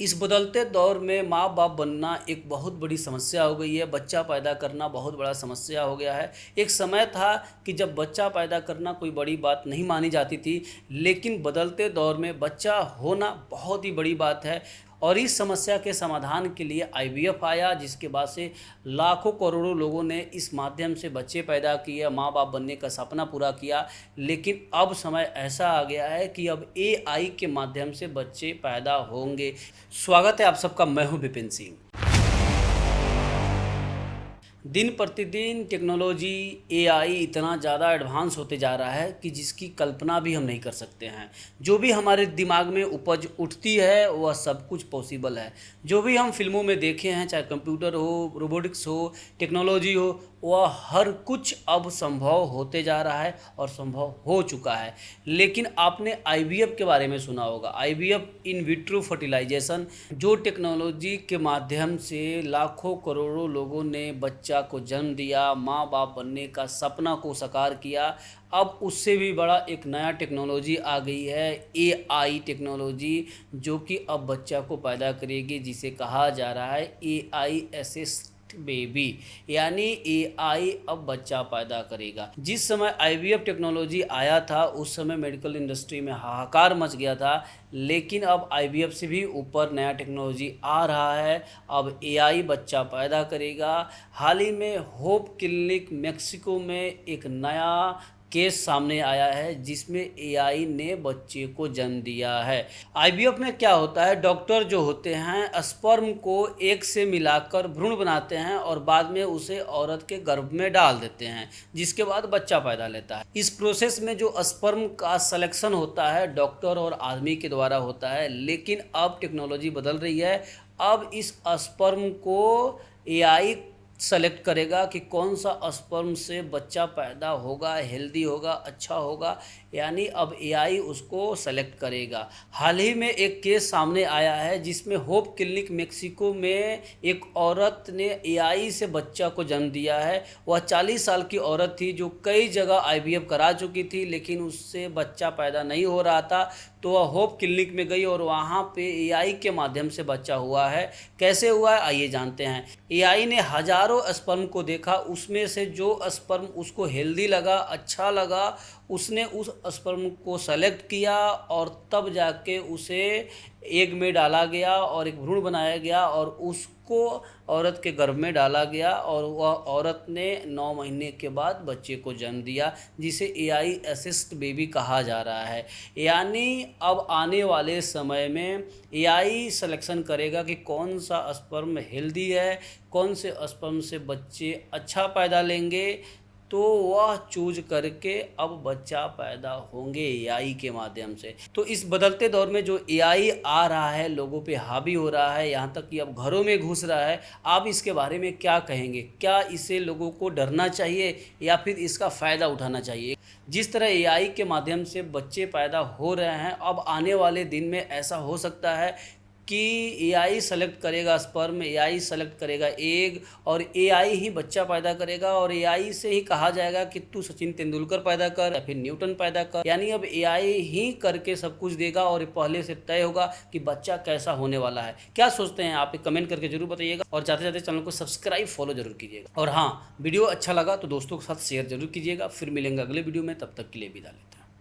इस बदलते दौर में माँ बाप बनना एक बहुत बड़ी समस्या हो गई है। बच्चा पैदा करना बहुत बड़ा समस्या हो गया है। एक समय था कि जब बच्चा पैदा करना कोई बड़ी बात नहीं मानी जाती थी, लेकिन बदलते दौर में बच्चा होना बहुत ही बड़ी बात है। और इस समस्या के समाधान के लिए आईवीएफ आया, जिसके बाद से लाखों करोड़ों लोगों ने इस माध्यम से बच्चे पैदा किए, माँ बाप बनने का सपना पूरा किया। लेकिन अब समय ऐसा आ गया है कि अब एआई के माध्यम से बच्चे पैदा होंगे। स्वागत है आप सबका, मैं हूं विपिन सिंह। दिन प्रतिदिन टेक्नोलॉजी एआई इतना ज़्यादा एडवांस होते जा रहा है कि जिसकी कल्पना भी हम नहीं कर सकते हैं। जो भी हमारे दिमाग में उपज उठती है वह सब कुछ पॉसिबल है। जो भी हम फिल्मों में देखे हैं, चाहे कंप्यूटर हो, रोबोटिक्स हो, टेक्नोलॉजी हो, वह हर कुछ अब संभव होते जा रहा है और संभव हो चुका है। लेकिन आपने आईवीएफ के बारे में सुना होगा। आईवीएफ इन विट्रो फर्टिलाइजेशन, जो टेक्नोलॉजी के माध्यम से लाखों करोड़ों लोगों ने बच्चा को जन्म दिया, माँ बाप बनने का सपना को साकार किया। अब उससे भी बड़ा एक नया टेक्नोलॉजी आ गई है, एआई टेक्नोलॉजी, जो कि अब बच्चा को पैदा करेगी, जिसे कहा जा रहा है एआई असिस्ट बेबी, यानी एआई अब बच्चा पैदा करेगा। जिस समय आईवीएफ टेक्नोलॉजी आया था उस समय मेडिकल इंडस्ट्री में हाहाकार मच गया था, लेकिन अब आईवीएफ से भी ऊपर नया टेक्नोलॉजी आ रहा है। अब एआई बच्चा पैदा करेगा। हाल ही में होप क्लिनिक मेक्सिको में एक नया केस सामने आया है जिसमें एआई ने बच्चे को जन्म दिया है। आईवीएफ में क्या होता है, डॉक्टर जो होते हैं स्पर्म को एक से मिलाकर भ्रूण बनाते हैं और बाद में उसे औरत के गर्भ में डाल देते हैं, जिसके बाद बच्चा पैदा लेता है। इस प्रोसेस में जो स्पर्म का सिलेक्शन होता है डॉक्टर और आदमी के द्वारा होता है, लेकिन अब टेक्नोलॉजी बदल रही है। अब इस स्पर्म को एआई सेलेक्ट करेगा कि कौन सा स्पर्म से बच्चा पैदा होगा, हेल्दी होगा, अच्छा होगा, यानी अब एआई उसको सेलेक्ट करेगा। हाल ही में एक केस सामने आया है जिसमें होप क्लिनिक मेक्सिको में एक औरत ने एआई से बच्चा को जन्म दिया है। वह 40 साल की औरत थी जो कई जगह आईवीएफ करा चुकी थी, लेकिन उससे बच्चा पैदा नहीं हो रहा था। तो वह होप क्लिनिक में गई और वहाँ पे एआई के माध्यम से बच्चा हुआ है। कैसे हुआ है आइए जानते हैं। एआई ने हजारों स्पर्म को देखा, उसमें से जो स्पर्म उसको हेल्दी लगा, अच्छा लगा, उसने उस स्पर्म को सेलेक्ट किया और तब जाके उसे एग में डाला गया और एक भ्रूण बनाया गया और उसको औरत के गर्भ में डाला गया और वह औरत ने 9 महीने के बाद बच्चे को जन्म दिया, जिसे एआई असिस्ट बेबी कहा जा रहा है। यानी अब आने वाले समय में एआई सिलेक्शन करेगा कि कौन सा स्पर्म हेल्दी है, कौन से स्पर्म से बच्चे अच्छा पैदा लेंगे, तो वह चूज करके अब बच्चा पैदा होंगे एआई के माध्यम से। तो इस बदलते दौर में जो एआई आ रहा है, लोगों पे हावी हो रहा है, यहाँ तक कि अब घरों में घुस रहा है, आप इसके बारे में क्या कहेंगे? क्या इसे लोगों को डरना चाहिए या फिर इसका फ़ायदा उठाना चाहिए? जिस तरह एआई के माध्यम से बच्चे पैदा हो रहे हैं, अब आने वाले दिन में ऐसा हो सकता है कि एआई सेलेक्ट करेगा स्पर्म, एआई सेलेक्ट करेगा एग और एआई ही बच्चा पैदा करेगा और एआई से ही कहा जाएगा कि तू सचिन तेंदुलकर पैदा कर या फिर न्यूटन पैदा कर। यानी अब एआई ही करके सब कुछ देगा और पहले से तय होगा कि बच्चा कैसा होने वाला है। क्या सोचते हैं आप? कमेंट करके जरूर बताइएगा और जाते जाते चैनल को सब्सक्राइब फॉलो जरूर कीजिएगा। और हाँ, वीडियो अच्छा लगा तो दोस्तों के साथ शेयर जरूर कीजिएगा। फिर मिलेंगे अगले वीडियो में, तब तक के लिए विदा लेते हैं।